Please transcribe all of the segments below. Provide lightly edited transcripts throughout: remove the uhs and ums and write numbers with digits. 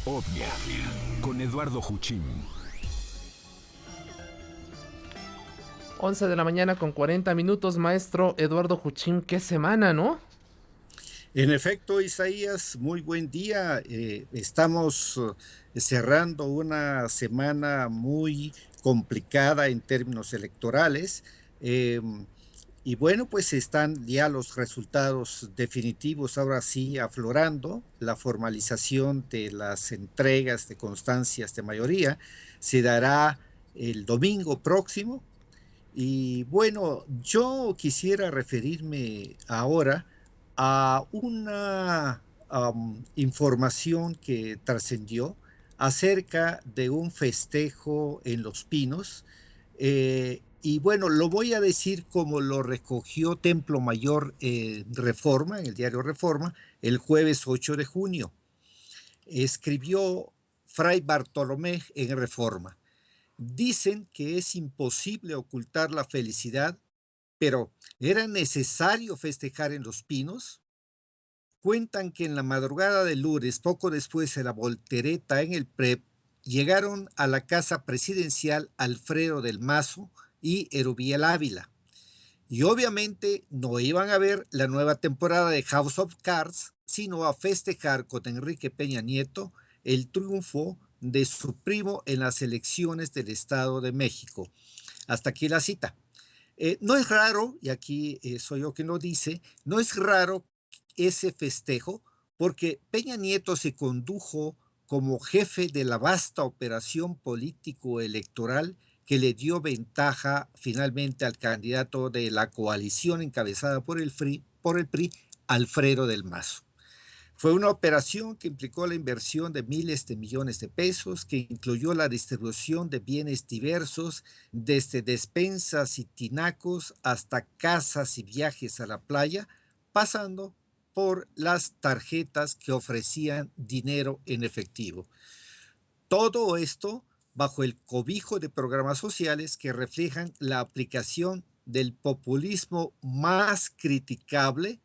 Obvia, con Eduardo Juchín. 11 de la mañana con 40 minutos, maestro Eduardo Juchín. Qué semana, ¿no? En efecto, Isaías, muy buen día. Estamos cerrando una semana muy complicada en términos electorales. eh, y bueno, pues están ya los resultados definitivos ahora sí aflorando. La formalización de las entregas de constancias de mayoría se dará el domingo próximo. Y bueno, yo quisiera referirme ahora a una información que trascendió acerca de un festejo en Los Pinos. Y bueno, lo voy a decir como lo recogió Templo Mayor Reforma, en el diario Reforma, el jueves 8 de junio. Escribió Fray Bartolomé en Reforma. Dicen que es imposible ocultar la felicidad, pero ¿era necesario festejar en Los Pinos? Cuentan que en la madrugada de Lourdes, poco después de la voltereta en el PREP, llegaron a la casa presidencial Alfredo del Mazo y Erubiel Ávila. Y obviamente no iban a ver la nueva temporada de House of Cards, sino a festejar con Enrique Peña Nieto el triunfo de su primo en las elecciones del Estado de México. Hasta aquí la cita. No es raro, y aquí soy yo quien lo dice, no es raro ese festejo porque Peña Nieto se condujo como jefe de la vasta operación político-electoral que le dio ventaja finalmente al candidato de la coalición encabezada por el PRI, Alfredo del Mazo. Fue una operación que implicó la inversión de miles de millones de pesos, que incluyó la distribución de bienes diversos, desde despensas y tinacos hasta casas y viajes a la playa, pasando por las tarjetas que ofrecían dinero en efectivo. Todo esto bajo el cobijo de programas sociales que reflejan la aplicación del populismo más criticable,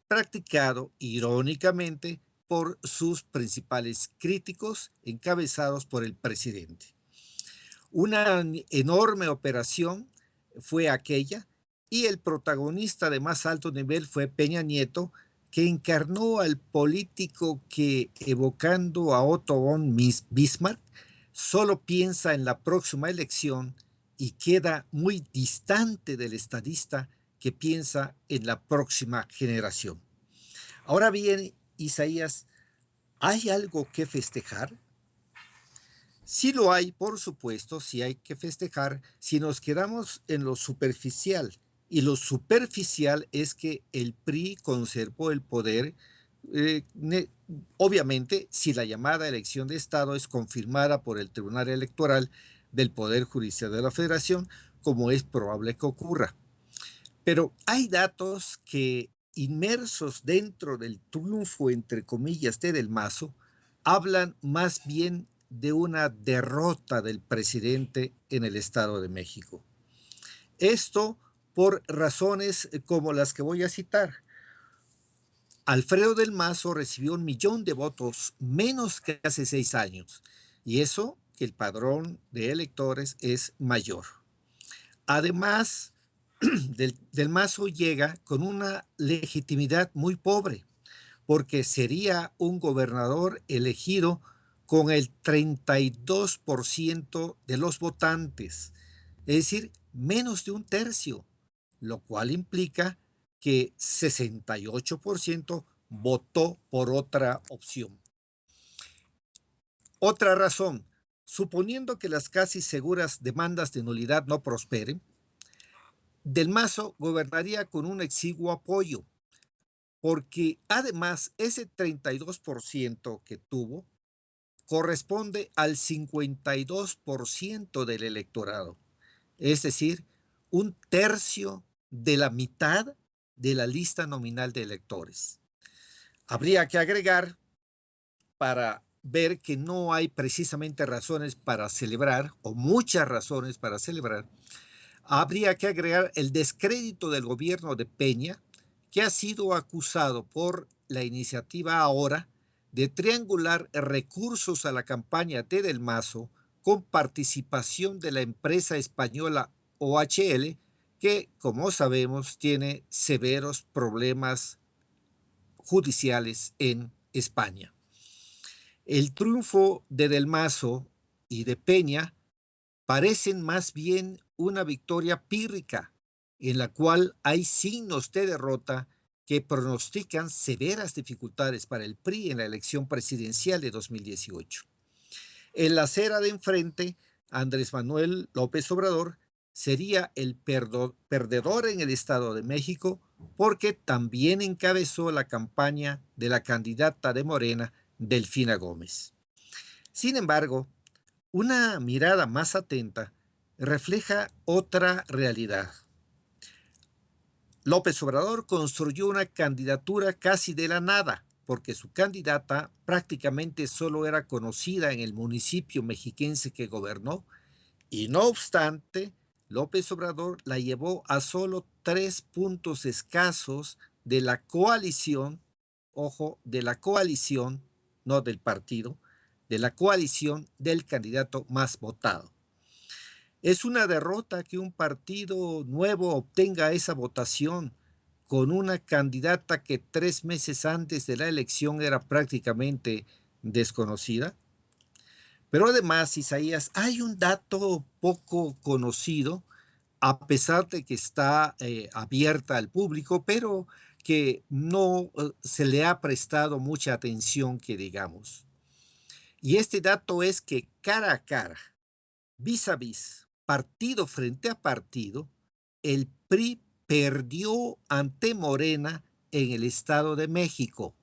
practicado irónicamente por sus principales críticos, encabezados por el presidente. Una enorme operación fue aquella, y el protagonista de más alto nivel fue Peña Nieto, que encarnó al político que, evocando a Otto von Bismarck, solo piensa en la próxima elección y queda muy distante del estadista que piensa en la próxima generación. Ahora bien, Isaías, ¿hay algo que festejar? Sí lo hay, por supuesto, sí hay que festejar si nos quedamos en lo superficial. Y lo superficial es que el PRI conservó el poder. eh, ne- Obviamente, si la llamada elección de Estado es confirmada por el Tribunal Electoral del Poder Judicial de la Federación, como es probable que ocurra. Pero hay datos que, inmersos dentro del triunfo, entre comillas, de Del Mazo, hablan más bien de una derrota del presidente en el Estado de México. Esto por razones como las que voy a citar. Alfredo del Mazo recibió 1 millón de votos menos que hace 6 años, y eso que el padrón de electores es mayor. Además, del Mazo llega con una legitimidad muy pobre, porque sería un gobernador elegido con el 32% de los votantes, es decir, menos de un tercio, lo cual implica que 68% votó por otra opción. Otra razón, suponiendo que las casi seguras demandas de nulidad no prosperen, Del Mazo gobernaría con un exiguo apoyo, porque además ese 32% que tuvo corresponde al 52% del electorado, es decir, un tercio de la mitad de la lista nominal de electores. Habría que agregar, para ver que no hay precisamente razones para celebrar, o muchas razones para celebrar, habría que agregar el descrédito del gobierno de Peña, que ha sido acusado por la iniciativa ahora de triangular recursos a la campaña de Del Mazo con participación de la empresa española OHL, que, como sabemos, tiene severos problemas judiciales en España. El triunfo de Del Mazo y de Peña parecen más bien una victoria pírrica, en la cual hay signos de derrota que pronostican severas dificultades para el PRI en la elección presidencial de 2018. En la acera de enfrente, Andrés Manuel López Obrador sería el perdedor en el Estado de México porque también encabezó la campaña de la candidata de Morena, Delfina Gómez. Sin embargo, una mirada más atenta refleja otra realidad. López Obrador construyó una candidatura casi de la nada, porque su candidata prácticamente solo era conocida en el municipio mexiquense que gobernó, y no obstante, López Obrador la llevó a solo 3 puntos escasos de la coalición, ojo, de la coalición, no del partido, de la coalición del candidato más votado. Es una derrota que un partido nuevo obtenga esa votación con una candidata que 3 meses antes de la elección era prácticamente desconocida. Pero además, Isaías, hay un dato poco conocido, a pesar de que está abierta al público, pero que no se le ha prestado mucha atención, que digamos. Y este dato es que cara a cara, vis a vis, partido frente a partido, el PRI perdió ante Morena en el Estado de México.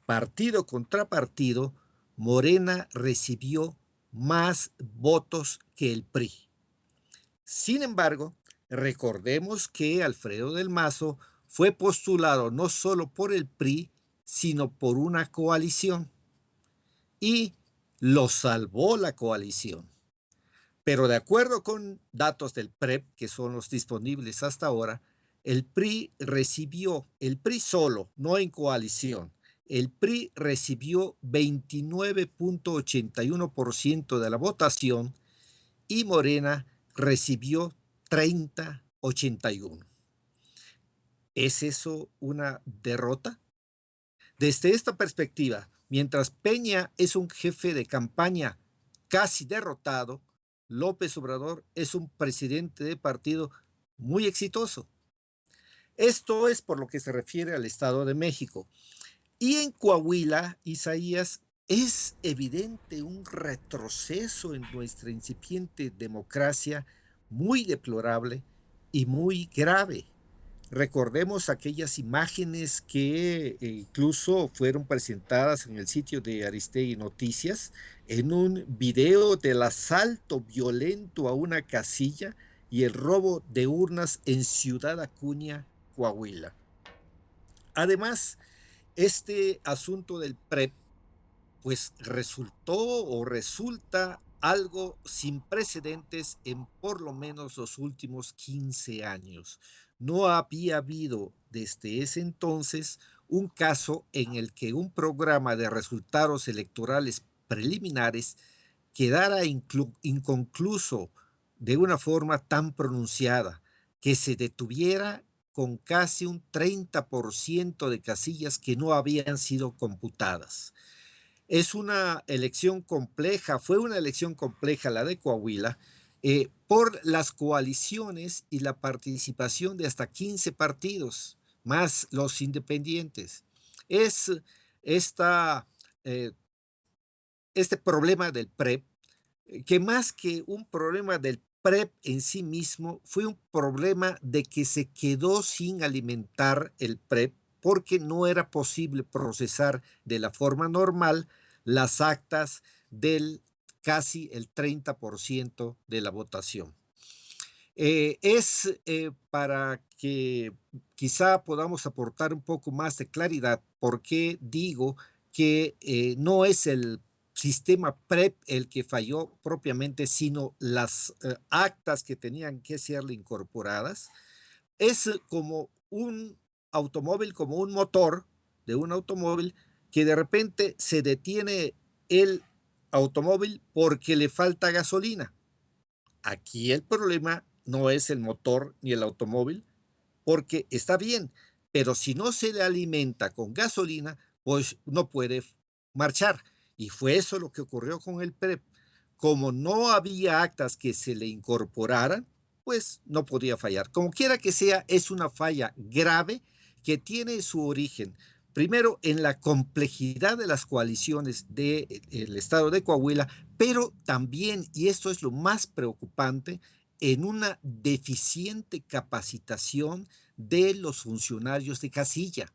Partido contra partido, Morena recibió más votos que el PRI. Sin embargo, recordemos que Alfredo del Mazo fue postulado no solo por el PRI, sino por una coalición. Y lo salvó la coalición. Pero de acuerdo con datos del PREP, que son los disponibles hasta ahora, el PRI solo, no en coalición, el PRI recibió 29.81% de la votación y Morena recibió 30.81%. ¿Es eso una derrota? Desde esta perspectiva, mientras Peña es un jefe de campaña casi derrotado, López Obrador es un presidente de partido muy exitoso. Esto es por lo que se refiere al Estado de México. Y en Coahuila, Isaías, es evidente un retroceso en nuestra incipiente democracia muy deplorable y muy grave. Recordemos aquellas imágenes que incluso fueron presentadas en el sitio de Aristegui Noticias en un video del asalto violento a una casilla y el robo de urnas en Ciudad Acuña, Coahuila. Además, este asunto del PREP pues resultó o resulta algo sin precedentes en por lo menos los últimos 15 años. No había habido desde ese entonces un caso en el que un programa de resultados electorales preliminares quedara inconcluso de una forma tan pronunciada, que se detuviera con casi un 30% de casillas que no habían sido computadas. Es una elección compleja, fue una elección compleja la de Coahuila, por las coaliciones y la participación de hasta 15 partidos, más los independientes. Es esta, eh, este problema del PREP, que más que un problema del PREP en sí mismo, fue un problema de que se quedó sin alimentar el PREP porque no era posible procesar de la forma normal las actas del casi el 30% de la votación. Para que quizá podamos aportar un poco más de claridad por qué digo que no es el sistema PREP el que falló propiamente, sino las actas que tenían que serle incorporadas. Es como un automóvil, como un motor de un automóvil que de repente se detiene el automóvil porque le falta gasolina. Aquí el problema no es el motor ni el automóvil, porque está bien, pero si no se le alimenta con gasolina, pues no puede marchar. Y fue eso lo que ocurrió con el PREP. Como no había actas que se le incorporaran, pues no podía fallar. Como quiera que sea, es una falla grave que tiene su origen, primero, en la complejidad de las coaliciones del estado de Coahuila, pero también, y esto es lo más preocupante, en una deficiente capacitación de los funcionarios de casilla.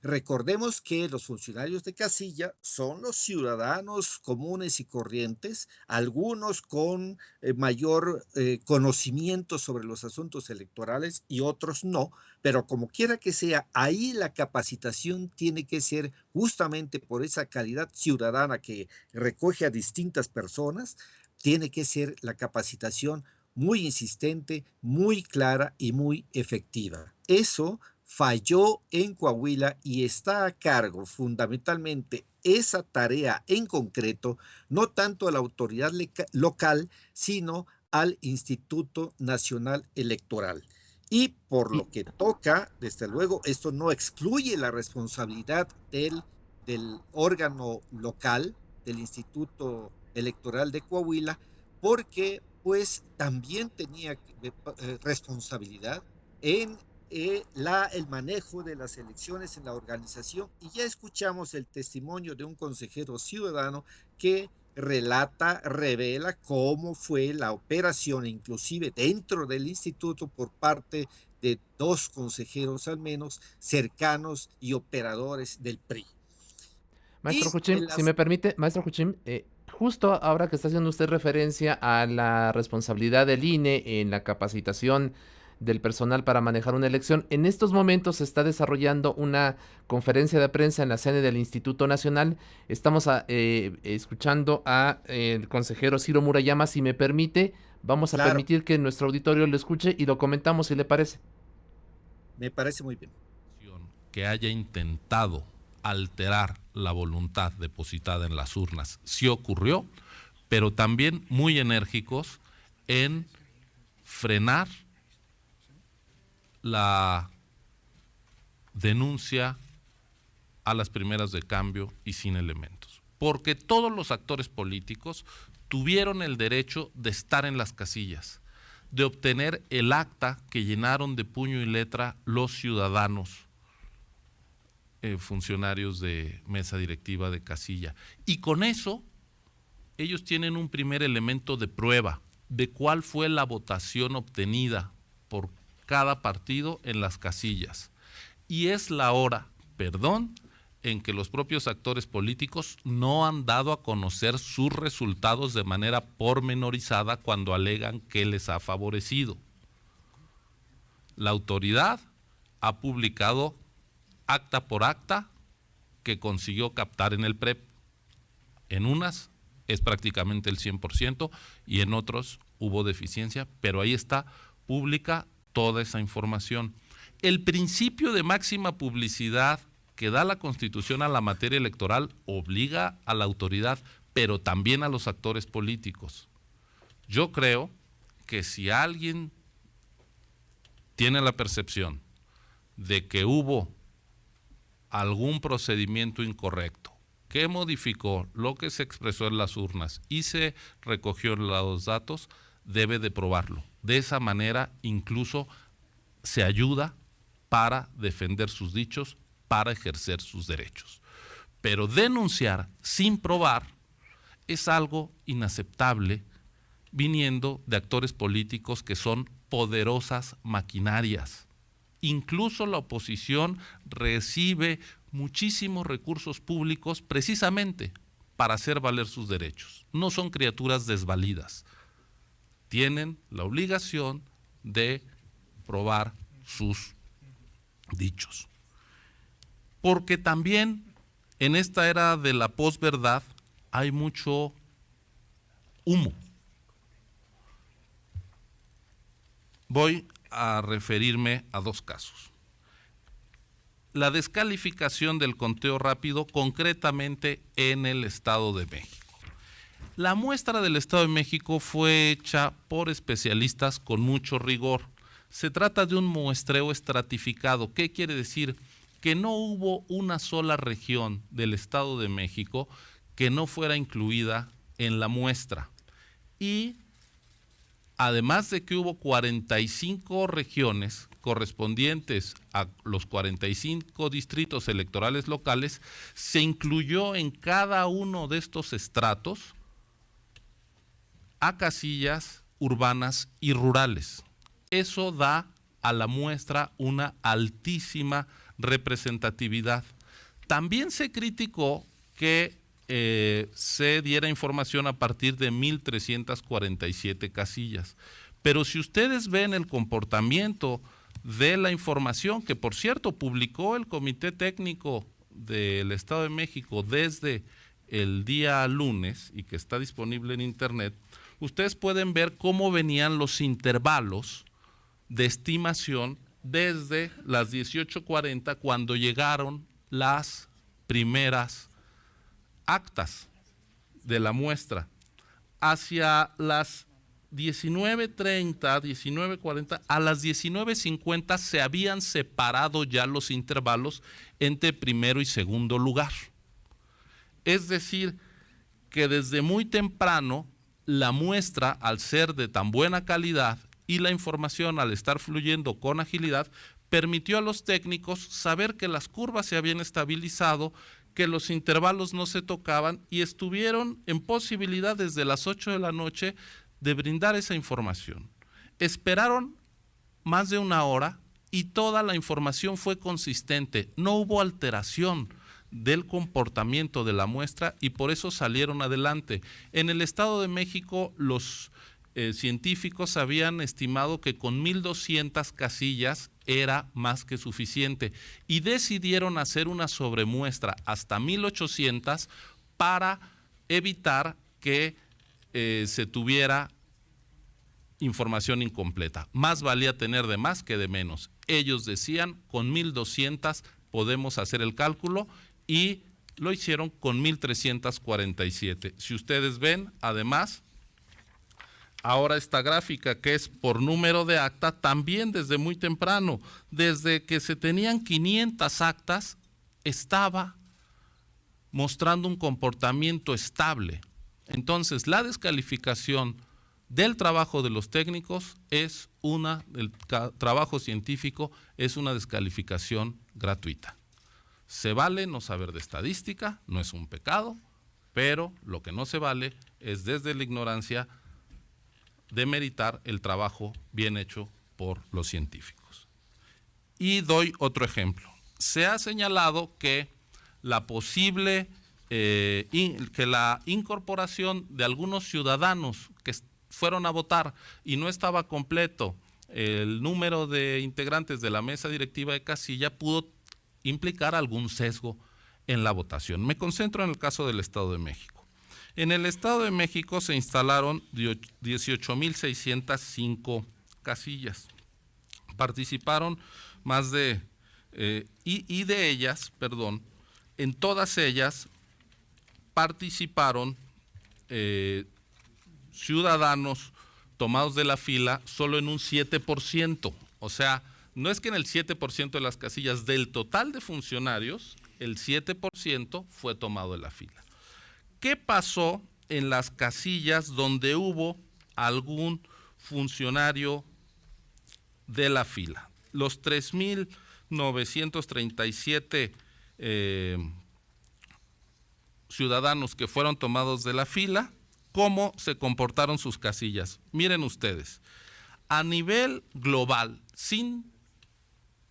Recordemos que los funcionarios de casilla son los ciudadanos comunes y corrientes, algunos con mayor conocimiento sobre los asuntos electorales y otros no, pero como quiera que sea, ahí la capacitación tiene que ser justamente por esa calidad ciudadana que recoge a distintas personas, tiene que ser la capacitación muy insistente, muy clara y muy efectiva. Eso falló en Coahuila y está a cargo fundamentalmente esa tarea en concreto, no tanto a la autoridad local, sino al Instituto Nacional Electoral. Y por Y lo que toca, desde luego, esto no excluye la responsabilidad del órgano local, del Instituto Electoral de Coahuila, porque pues también tenía responsabilidad en el manejo de las elecciones en la organización, y ya escuchamos el testimonio de un consejero ciudadano que relata, revela cómo fue la operación, inclusive dentro del instituto, por parte de 2 consejeros al menos cercanos y operadores del PRI. maestro Y Juchín, si me permite, maestro Juchín, justo ahora que está haciendo usted referencia a la responsabilidad del INE en la capacitación del personal para manejar una elección, en estos momentos se está desarrollando una conferencia de prensa en la sede del Instituto Nacional. Estamos escuchando a el consejero Ciro Murayama. Si me permite, vamos a claro, permitir que nuestro auditorio lo escuche y lo comentamos si le parece. me parece muy bien. Que haya intentado alterar la voluntad depositada en las urnas. Sí ocurrió, pero también muy enérgicos en frenar la denuncia a las primeras de cambio y sin elementos. Porque todos los actores políticos tuvieron el derecho de estar en las casillas, de obtener el acta que llenaron de puño y letra los ciudadanos funcionarios de mesa directiva de casilla. Y con eso, ellos tienen un primer elemento de prueba de cuál fue la votación obtenida por cada partido en las casillas. Y es la hora, en que los propios actores políticos no han dado a conocer sus resultados de manera pormenorizada cuando alegan que les ha favorecido. La autoridad ha publicado acta por acta que consiguió captar en el PREP. En unas es prácticamente el 100% y en otros hubo deficiencia, pero ahí está pública toda esa información. El principio de máxima publicidad que da la Constitución a la materia electoral obliga a la autoridad, pero también a los actores políticos. Yo creo que si alguien tiene la percepción de que hubo algún procedimiento incorrecto que modificó lo que se expresó en las urnas y se recogió en los datos, debe de probarlo. De esa manera incluso se ayuda para defender sus dichos, para ejercer sus derechos. Pero denunciar sin probar es algo inaceptable viniendo de actores políticos que son poderosas maquinarias. Incluso la oposición recibe muchísimos recursos públicos precisamente para hacer valer sus derechos. No son criaturas desvalidas. Tienen la obligación de probar sus dichos. Porque también en esta era de la posverdad hay mucho humo. Voy a referirme a 2 casos. la descalificación del conteo rápido, concretamente en el Estado de México. La muestra del Estado de México fue hecha por especialistas con mucho rigor. Se trata de un muestreo estratificado. ¿Qué quiere decir? Que no hubo una sola región del Estado de México que no fuera incluida en la muestra. Y además de que hubo 45 regiones correspondientes a los 45 distritos electorales locales, se incluyó en cada uno de estos estratos a casillas urbanas y rurales. Eso da a la muestra una altísima representatividad. También se criticó que se diera información a partir de 1,347 casillas. Pero si ustedes ven el comportamiento de la información, que por cierto publicó el Comité Técnico del Estado de México desde el día lunes y que está disponible en internet, ustedes pueden ver cómo venían los intervalos de estimación desde las 18:40, cuando llegaron las primeras actas de la muestra, hacia las 19:30, 19:40, a las 19:50 se habían separado ya los intervalos entre primero y segundo lugar. Es decir, que desde muy temprano la muestra, al ser de tan buena calidad y la información al estar fluyendo con agilidad, permitió a los técnicos saber que las curvas se habían estabilizado, que los intervalos no se tocaban y estuvieron en posibilidad desde las 8 de la noche de brindar esa información. Esperaron más de una hora y toda la información fue consistente, no hubo alteración del comportamiento de la muestra y por eso salieron adelante. En el Estado de México los científicos habían estimado que con 1,200 casillas era más que suficiente y decidieron hacer una sobremuestra hasta 1,800 para evitar que se tuviera información incompleta. Más valía tener de más que de menos. Ellos decían, con 1,200 podemos hacer el cálculo y lo hicieron con 1,347. Si ustedes ven, además, ahora esta gráfica que es por número de acta, también desde muy temprano, desde que se tenían 500 actas, estaba mostrando un comportamiento estable. Entonces, la descalificación del trabajo de los técnicos es del trabajo científico es una descalificación gratuita. Se vale no saber de estadística, no es un pecado, pero lo que no se vale es desde la ignorancia demeritar el trabajo bien hecho por los científicos. Y doy otro ejemplo. Se ha señalado que la posible, que la incorporación de algunos ciudadanos que fueron a votar y no estaba completo el número de integrantes de la mesa directiva de casilla pudo implicar algún sesgo en la votación. Me concentro en el caso del Estado de México. En el Estado de México se instalaron 18,605 casillas. Participaron más de, y de ellas, en todas ellas participaron ciudadanos tomados de la fila solo en un 7%. O sea, no es que en el 7% de las casillas del total de funcionarios, el 7% fue tomado de la fila. ¿Qué pasó en las casillas donde hubo algún funcionario de la fila? Los 3,937 ciudadanos que fueron tomados de la fila, ¿cómo se comportaron sus casillas? Miren ustedes, a nivel global, sin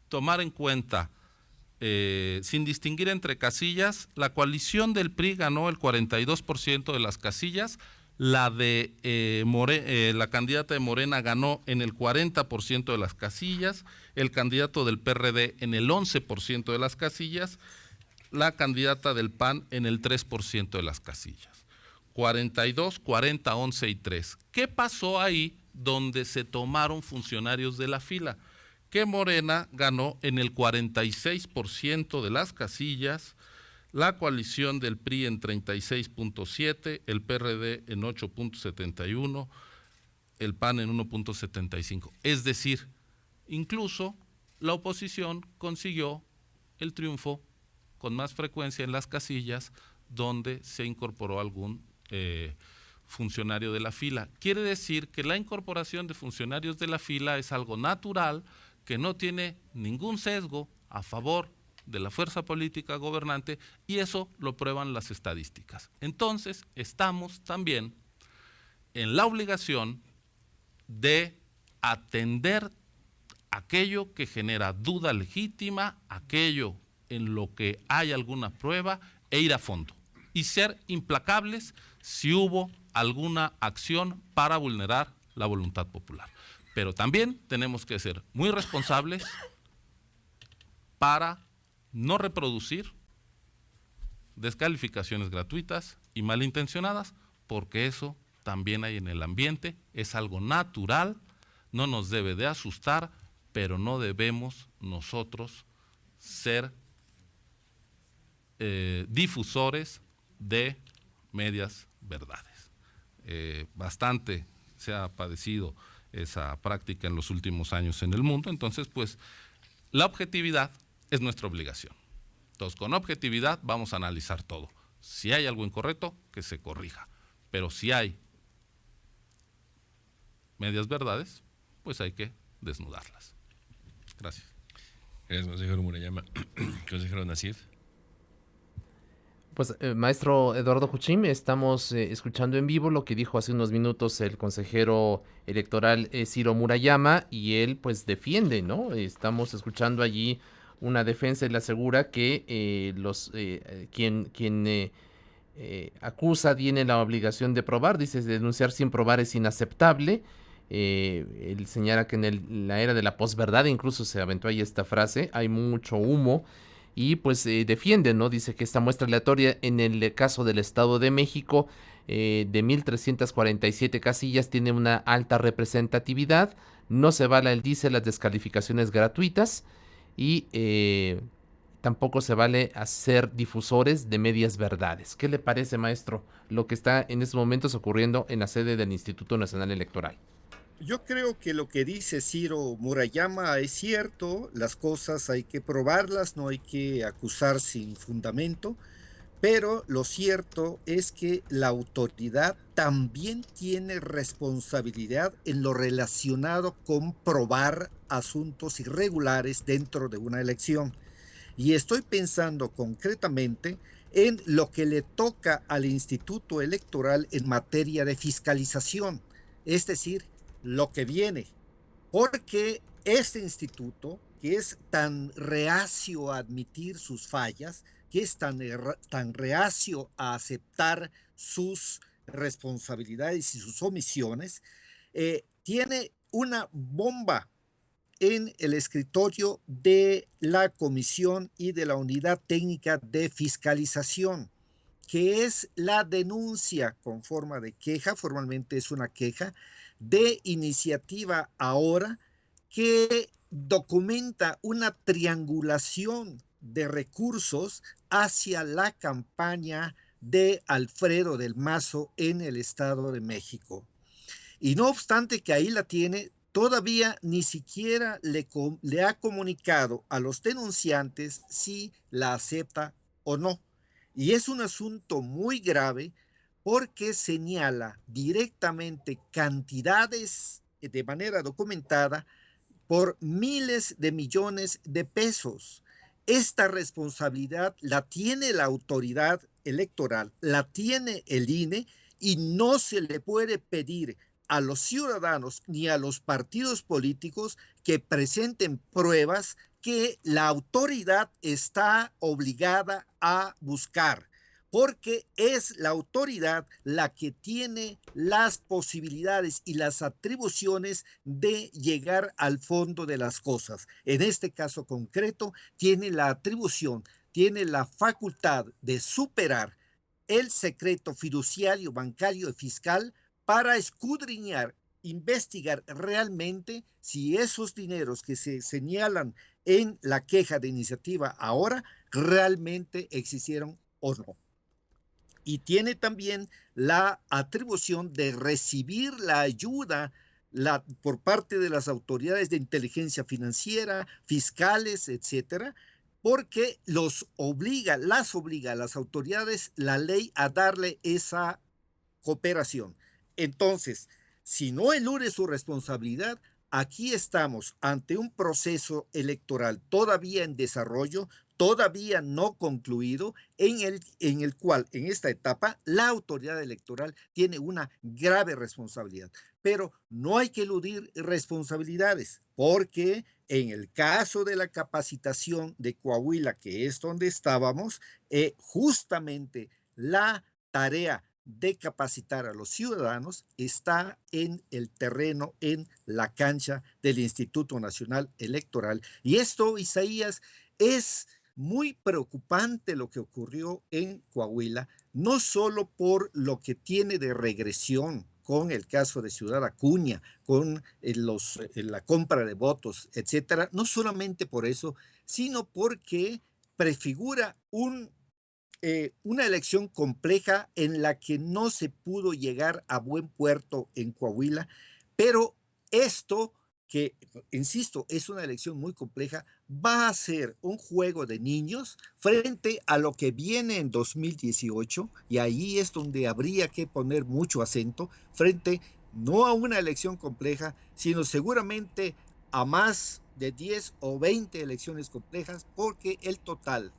tomar en cuenta, sin distinguir entre casillas, la coalición del PRI ganó el 42% de las casillas, la de la candidata de Morena ganó en el 40% de las casillas, el candidato del PRD en el 11% de las casillas, la candidata del PAN en el 3% de las casillas. 42, 40, 11 y 3. ¿Qué pasó ahí donde se tomaron funcionarios de la fila? que Morena ganó en el 46% de las casillas, la coalición del PRI en 36.7, el PRD en 8.71, el PAN en 1.75. Es decir, incluso la oposición consiguió el triunfo con más frecuencia en las casillas donde se incorporó algún funcionario de la fila. Quiere decir que la incorporación de funcionarios de la fila es algo natural, que no tiene ningún sesgo a favor de la fuerza política gobernante, y eso lo prueban las estadísticas. Entonces, estamos también en la obligación de atender aquello que genera duda legítima, aquello en lo que hay alguna prueba, e ir a fondo y ser implacables si hubo alguna acción para vulnerar la voluntad popular. Pero también tenemos que ser muy responsables para no reproducir descalificaciones gratuitas y malintencionadas, porque eso también hay en el ambiente, es algo natural, no nos debe de asustar, pero no debemos nosotros ser difusores de medias verdades. Bastante se ha padecido esa práctica en los últimos años en el mundo, entonces pues la objetividad es nuestra obligación. Entonces con objetividad vamos a analizar todo. Si hay algo incorrecto, que se corrija, pero si hay medias verdades, pues hay que desnudarlas. Gracias. Gracias, consejero Murayama. Consejero Nassif. Pues, maestro Eduardo Juchim, estamos escuchando en vivo lo que dijo hace unos minutos el consejero electoral Ciro Murayama, y él pues defiende, ¿no? Estamos escuchando allí una defensa y le asegura que quien acusa tiene la obligación de probar, dice, denunciar sin probar es inaceptable. Él señala que en la era de la posverdad, incluso se aventó ahí esta frase, hay mucho humo. Y pues defiende, ¿no? Dice que esta muestra aleatoria en el caso del Estado de México, de 1,347 casillas, tiene una alta representatividad, no se vale, dice, las descalificaciones gratuitas, y tampoco se vale hacer difusores de medias verdades. ¿Qué le parece, maestro, lo que está en estos momentos ocurriendo en la sede del Instituto Nacional Electoral? Yo creo que lo que dice Ciro Murayama es cierto, las cosas hay que probarlas, no hay que acusar sin fundamento, pero lo cierto es que la autoridad también tiene responsabilidad en lo relacionado con probar asuntos irregulares dentro de una elección. Y estoy pensando concretamente en lo que le toca al Instituto Electoral en materia de fiscalización, es decir, lo que viene, porque este instituto, que es tan reacio a admitir sus fallas, que es tan reacio a aceptar sus responsabilidades y sus omisiones, tiene una bomba en el escritorio de la Comisión y de la Unidad Técnica de Fiscalización, que es la denuncia con forma de queja, formalmente es una queja, de Iniciativa Ahora, que documenta una triangulación de recursos hacia la campaña de Alfredo del Mazo en el Estado de México. Y no obstante que ahí la tiene, todavía ni siquiera le ha comunicado a los denunciantes si la acepta o no. Y es un asunto muy grave, porque señala directamente cantidades de manera documentada por miles de millones de pesos. Esta responsabilidad la tiene la autoridad electoral, la tiene el INE, y no se le puede pedir a los ciudadanos ni a los partidos políticos que presenten pruebas que la autoridad está obligada a buscar, porque es la autoridad la que tiene las posibilidades y las atribuciones de llegar al fondo de las cosas. En este caso concreto, tiene la atribución, tiene la facultad de superar el secreto fiduciario, bancario y fiscal para escudriñar investigar realmente si esos dineros que se señalan en la queja de iniciativa ahora realmente existieron o no. Y tiene también la atribución de recibir la ayuda por parte de las autoridades de inteligencia financiera, fiscales, etcétera, porque las obliga a las autoridades la ley a darle esa cooperación. Entonces, si no elude su responsabilidad, aquí estamos ante un proceso electoral todavía en desarrollo, todavía no concluido, en el cual en esta etapa la autoridad electoral tiene una grave responsabilidad. Pero no hay que eludir responsabilidades, porque en el caso de la capacitación de Coahuila, que es donde estábamos, justamente la tarea de capacitar a los ciudadanos está en el terreno, en la cancha del Instituto Nacional Electoral. Y esto, Isaías, es muy preocupante lo que ocurrió en Coahuila, no solo por lo que tiene de regresión con el caso de Ciudad Acuña, con la compra de votos, etcétera, no solamente por eso, sino porque prefigura una elección compleja en la que no se pudo llegar a buen puerto en Coahuila, pero esto, que insisto, es una elección muy compleja, va a ser un juego de niños frente a lo que viene en 2018, y ahí es donde habría que poner mucho acento, frente no a una elección compleja, sino seguramente a más de 10 o 20 elecciones complejas, porque el total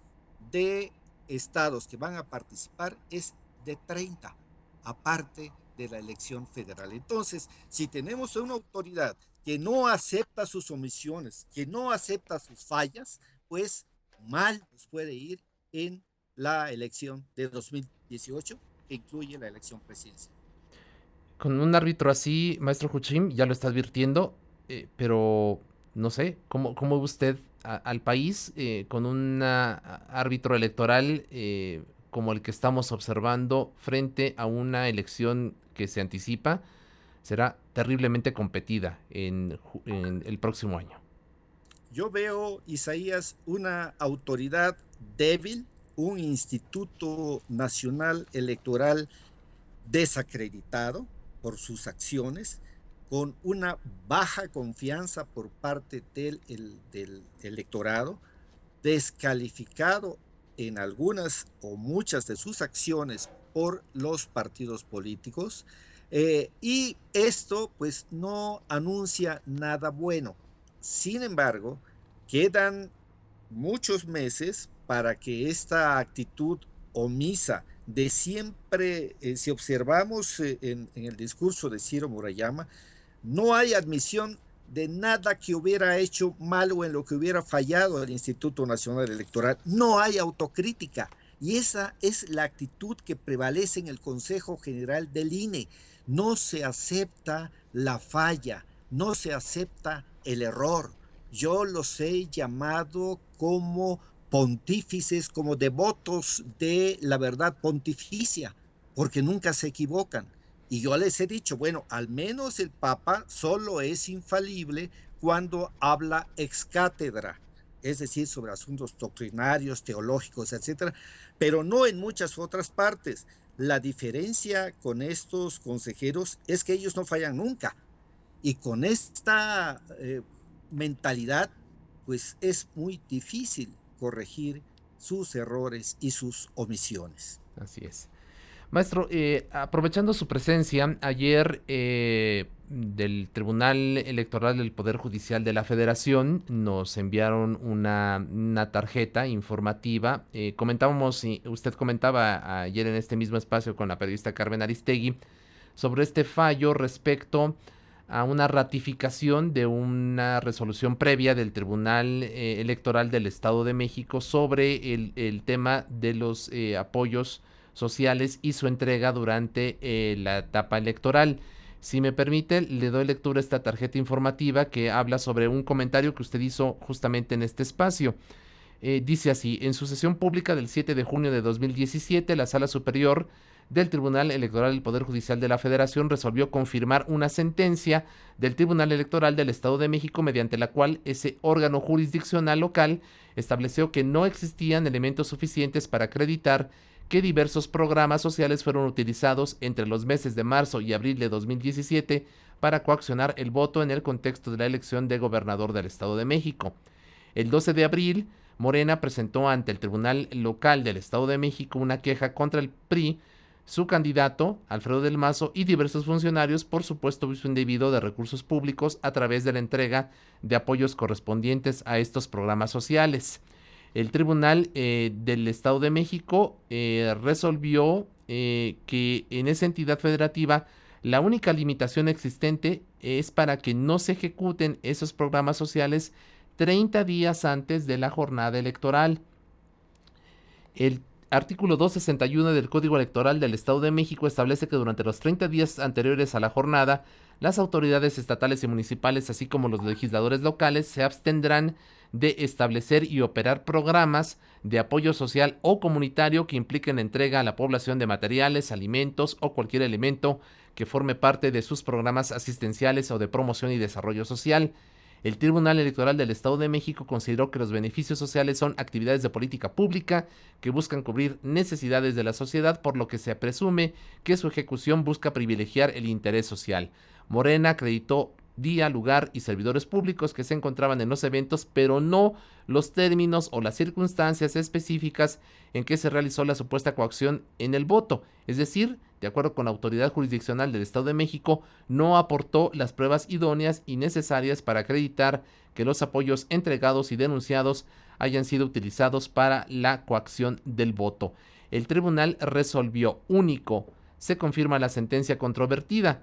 de estados que van a participar es de 30, aparte de la elección federal. Entonces, si tenemos una autoridad que no acepta sus omisiones, que no acepta sus fallas, pues mal nos puede ir en la elección de 2018, que incluye la elección presidencial. Con un árbitro así, maestro Huchim, ya lo está advirtiendo, pero no sé, ¿cómo ve usted al país con un árbitro electoral como el que estamos observando frente a una elección que se anticipa? Será terriblemente competida en el próximo año. Yo veo, Isaías, una autoridad débil, un Instituto Nacional Electoral desacreditado por sus acciones, con una baja confianza por parte del electorado, descalificado en algunas o muchas de sus acciones por los partidos políticos, y esto pues no anuncia nada bueno. Sin embargo, quedan muchos meses para que esta actitud omisa de siempre, si observamos en el discurso de Ciro Murayama, no hay admisión de nada que hubiera hecho mal o en lo que hubiera fallado el Instituto Nacional Electoral. No hay autocrítica. Y esa es la actitud que prevalece en el Consejo General del INE. No se acepta la falla, no se acepta el error. Yo los he llamado como pontífices, como devotos de la verdad pontificia, porque nunca se equivocan. Y yo les he dicho, bueno, al menos el Papa solo es infalible cuando habla ex cátedra, es decir, sobre asuntos doctrinarios, teológicos, etcétera, pero no en muchas otras partes. La diferencia con estos consejeros es que ellos no fallan nunca. Y con esta mentalidad, pues es muy difícil corregir sus errores y sus omisiones. Así es. Maestro, aprovechando su presencia, ayer del Tribunal Electoral del Poder Judicial de la Federación nos enviaron una tarjeta informativa. Usted comentaba ayer en este mismo espacio con la periodista Carmen Aristegui sobre este fallo respecto a una ratificación de una resolución previa del Tribunal Electoral del Estado de México sobre el tema de los apoyos sociales y su entrega durante la etapa electoral. Si me permite, le doy lectura a esta tarjeta informativa que habla sobre un comentario que usted hizo justamente en este espacio. Dice así: en su sesión pública del 7 de junio de 2017, la Sala Superior del Tribunal Electoral del Poder Judicial de la Federación resolvió confirmar una sentencia del Tribunal Electoral del Estado de México, mediante la cual ese órgano jurisdiccional local estableció que no existían elementos suficientes para acreditar que diversos programas sociales fueron utilizados entre los meses de marzo y abril de 2017 para coaccionar el voto en el contexto de la elección de gobernador del Estado de México. El 12 de abril, Morena presentó ante el Tribunal Local del Estado de México una queja contra el PRI, su candidato, Alfredo del Mazo, y diversos funcionarios por supuesto uso indebido de recursos públicos a través de la entrega de apoyos correspondientes a estos programas sociales. El Tribunal del Estado de México resolvió que en esa entidad federativa la única limitación existente es para que no se ejecuten esos programas sociales 30 días antes de la jornada electoral. El artículo 261 del Código Electoral del Estado de México establece que durante los 30 días anteriores a la jornada, las autoridades estatales y municipales, así como los legisladores locales, se abstendrán de establecer y operar programas de apoyo social o comunitario que impliquen entrega a la población de materiales, alimentos o cualquier elemento que forme parte de sus programas asistenciales o de promoción y desarrollo social. El Tribunal Electoral del Estado de México consideró que los beneficios sociales son actividades de política pública que buscan cubrir necesidades de la sociedad, por lo que se presume que su ejecución busca privilegiar el interés social. Morena acreditó día, lugar y servidores públicos que se encontraban en los eventos, pero no los términos o las circunstancias específicas en que se realizó la supuesta coacción en el voto. Es decir, de acuerdo con la autoridad jurisdiccional del Estado de México, no aportó las pruebas idóneas y necesarias para acreditar que los apoyos entregados y denunciados hayan sido utilizados para la coacción del voto. El tribunal resolvió único. Se confirma la sentencia controvertida.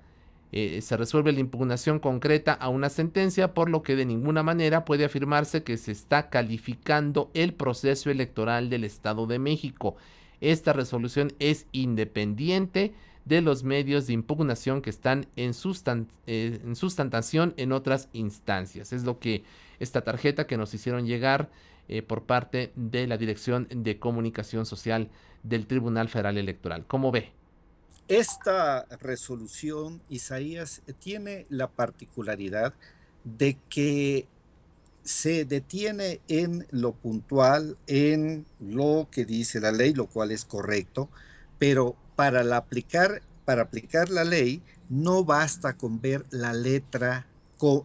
Se resuelve la impugnación concreta a una sentencia, por lo que de ninguna manera puede afirmarse que se está calificando el proceso electoral del Estado de México. Esta resolución es independiente de los medios de impugnación que están en sustentación en otras instancias. Es lo que esta tarjeta que nos hicieron llegar por parte de la Dirección de Comunicación Social del Tribunal Federal Electoral. ¿Cómo ve? Esta resolución, Isaías, tiene la particularidad de que se detiene en lo puntual, en lo que dice la ley, lo cual es correcto, pero para aplicar la ley no basta con ver la letra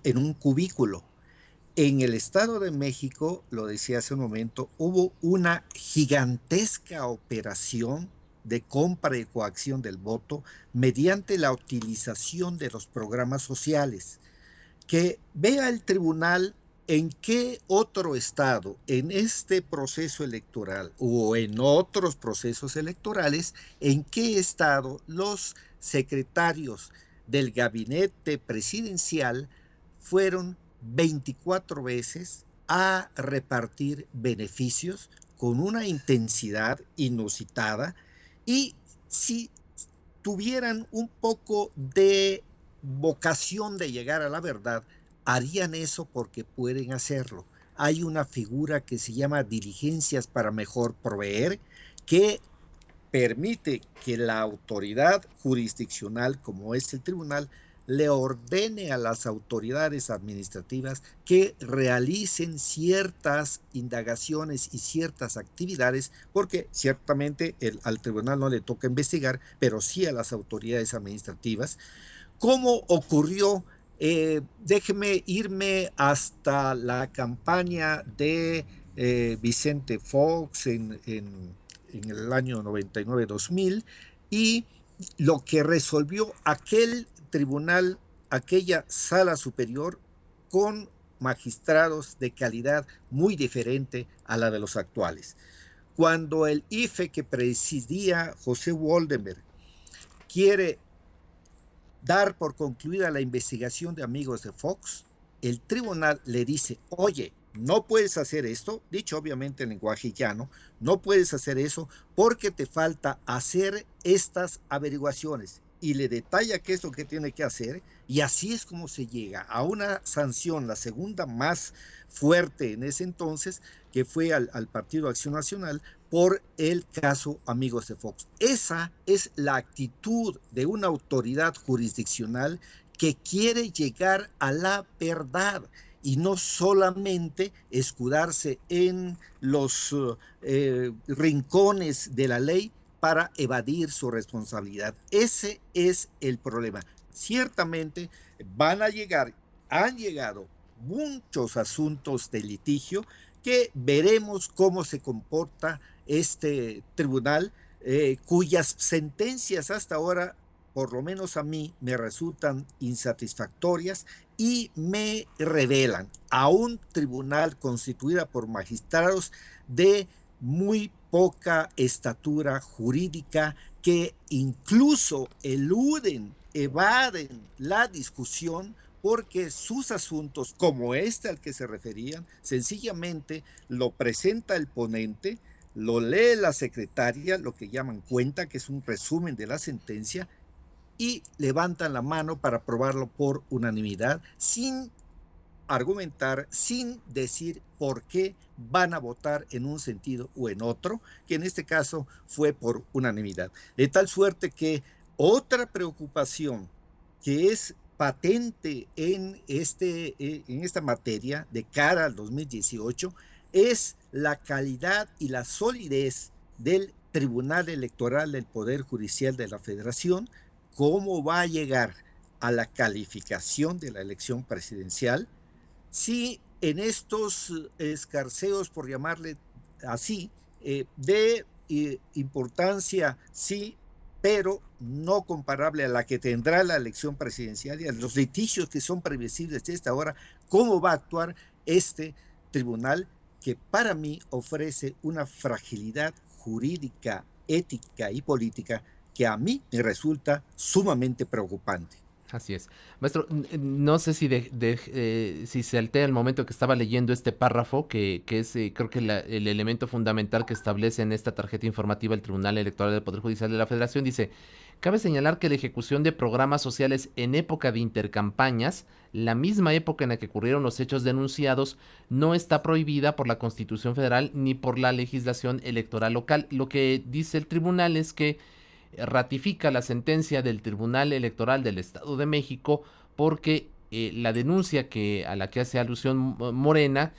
en un cubículo. En el Estado de México, lo decía hace un momento, hubo una gigantesca operación de compra y coacción del voto mediante la utilización de los programas sociales. Que vea el tribunal en qué otro estado, en este proceso electoral o en otros procesos electorales, en qué estado los secretarios del gabinete presidencial fueron 24 veces a repartir beneficios con una intensidad inusitada. Y si tuvieran un poco de vocación de llegar a la verdad, harían eso porque pueden hacerlo. Hay una figura que se llama diligencias para mejor proveer, que permite que la autoridad jurisdiccional, como es el tribunal, le ordene a las autoridades administrativas que realicen ciertas indagaciones y ciertas actividades, porque ciertamente al tribunal no le toca investigar, pero sí a las autoridades administrativas. ¿Cómo ocurrió? Déjeme irme hasta la campaña de Vicente Fox en el año 99-2000 y lo que resolvió aquel tribunal, aquella sala superior, con magistrados de calidad muy diferente a la de los actuales. Cuando el IFE que presidía José Woldenberg quiere dar por concluida la investigación de amigos de Fox, el tribunal le dice: oye, no puedes hacer esto, dicho obviamente en lenguaje llano, no puedes hacer eso porque te falta hacer estas averiguaciones. y le detalla qué es lo que tiene que hacer, y así es como se llega a una sanción, la segunda más fuerte en ese entonces, que fue al Partido Acción Nacional por el caso Amigos de Fox. Esa es la actitud de una autoridad jurisdiccional que quiere llegar a la verdad y no solamente escudarse en los rincones de la ley para evadir su responsabilidad. Ese es el problema. Ciertamente han llegado muchos asuntos de litigio que veremos cómo se comporta este tribunal, cuyas sentencias hasta ahora, por lo menos a mí, me resultan insatisfactorias y me revelan a un tribunal constituido por magistrados de muy poca estatura jurídica, que incluso evaden la discusión, porque sus asuntos, como este al que se referían, sencillamente lo presenta el ponente, lo lee la secretaria, lo que llaman cuenta, que es un resumen de la sentencia, y levantan la mano para aprobarlo por unanimidad, sin argumentar, sin decir por qué van a votar en un sentido o en otro, que en este caso fue por unanimidad. De tal suerte que otra preocupación que es patente en esta materia de cara al 2018 es la calidad y la solidez del Tribunal Electoral del Poder Judicial de la Federación, cómo va a llegar a la calificación de la elección presidencial, si en estos escarceos, por llamarle así, de importancia, sí, pero no comparable a la que tendrá la elección presidencial y a los litigios que son previsibles de esta hora, cómo va a actuar este tribunal, que para mí ofrece una fragilidad jurídica, ética y política que a mí me resulta sumamente preocupante. Así es. Maestro, no sé si si se altera el momento que estaba leyendo este párrafo, que es creo que el elemento fundamental que establece en esta tarjeta informativa el Tribunal Electoral del Poder Judicial de la Federación. Dice: cabe señalar que la ejecución de programas sociales en época de intercampañas, la misma época en la que ocurrieron los hechos denunciados, no está prohibida por la Constitución Federal ni por la legislación electoral local. Lo que dice el tribunal es que ratifica la sentencia del Tribunal Electoral del Estado de México, porque la denuncia a la que hace alusión Morena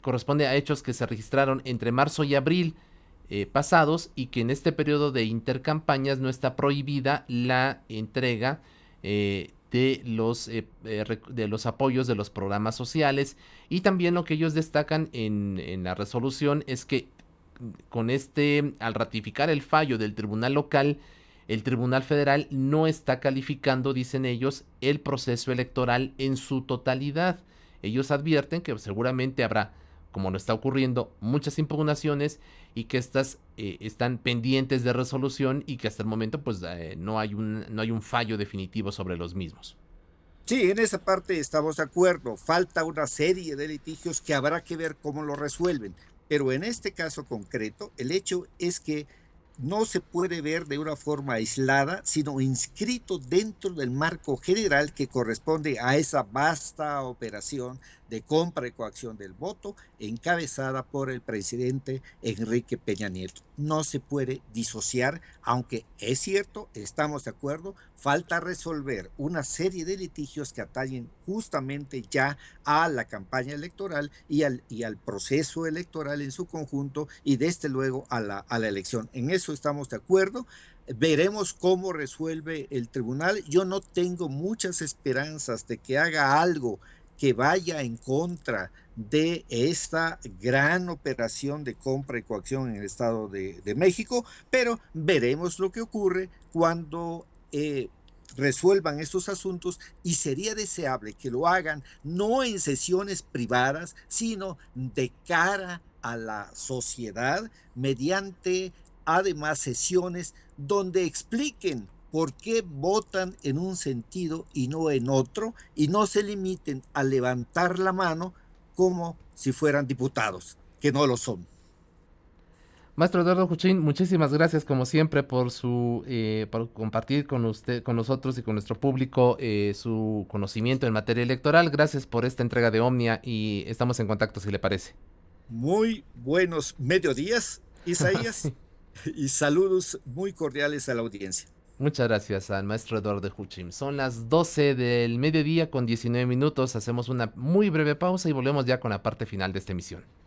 corresponde a hechos que se registraron entre marzo y abril pasados, y que en este periodo de intercampañas no está prohibida la entrega de los apoyos de los programas sociales. Y también lo que ellos destacan en la resolución es que al ratificar el fallo del tribunal local, el Tribunal Federal no está calificando, dicen ellos, el proceso electoral en su totalidad. Ellos advierten que seguramente habrá, como no está ocurriendo, muchas impugnaciones, y que estas están pendientes de resolución, y que hasta el momento pues no hay un fallo definitivo sobre los mismos. Sí, en esa parte estamos de acuerdo. Falta una serie de litigios que habrá que ver cómo lo resuelven. Pero en este caso concreto, el hecho es que no se puede ver de una forma aislada, sino inscrito dentro del marco general que corresponde a esa vasta operación de compra y coacción del voto, encabezada por el presidente Enrique Peña Nieto. No se puede disociar, aunque es cierto, estamos de acuerdo, falta resolver una serie de litigios que atañen justamente ya a la campaña electoral y al proceso electoral en su conjunto, y desde luego a la elección. En eso estamos de acuerdo. Veremos cómo resuelve el tribunal. Yo no tengo muchas esperanzas de que haga algo que vaya en contra de esta gran operación de compra y coacción en el Estado de México, pero veremos lo que ocurre cuando resuelvan estos asuntos, y sería deseable que lo hagan no en sesiones privadas, sino de cara a la sociedad, mediante además sesiones donde expliquen por qué votan en un sentido y no en otro, y no se limiten a levantar la mano como si fueran diputados, que no lo son. Maestro Eduardo Juchín, muchísimas gracias como siempre por compartir con usted, con nosotros y con nuestro público su conocimiento en materia electoral. Gracias por esta entrega de Omnia y estamos en contacto si le parece. Muy buenos mediodías, Isaías, Sí. y saludos muy cordiales a la audiencia. Muchas gracias al maestro Eduardo Juchín. Son las 12 del mediodía con 19 minutos. Hacemos una muy breve pausa y volvemos ya con la parte final de esta emisión.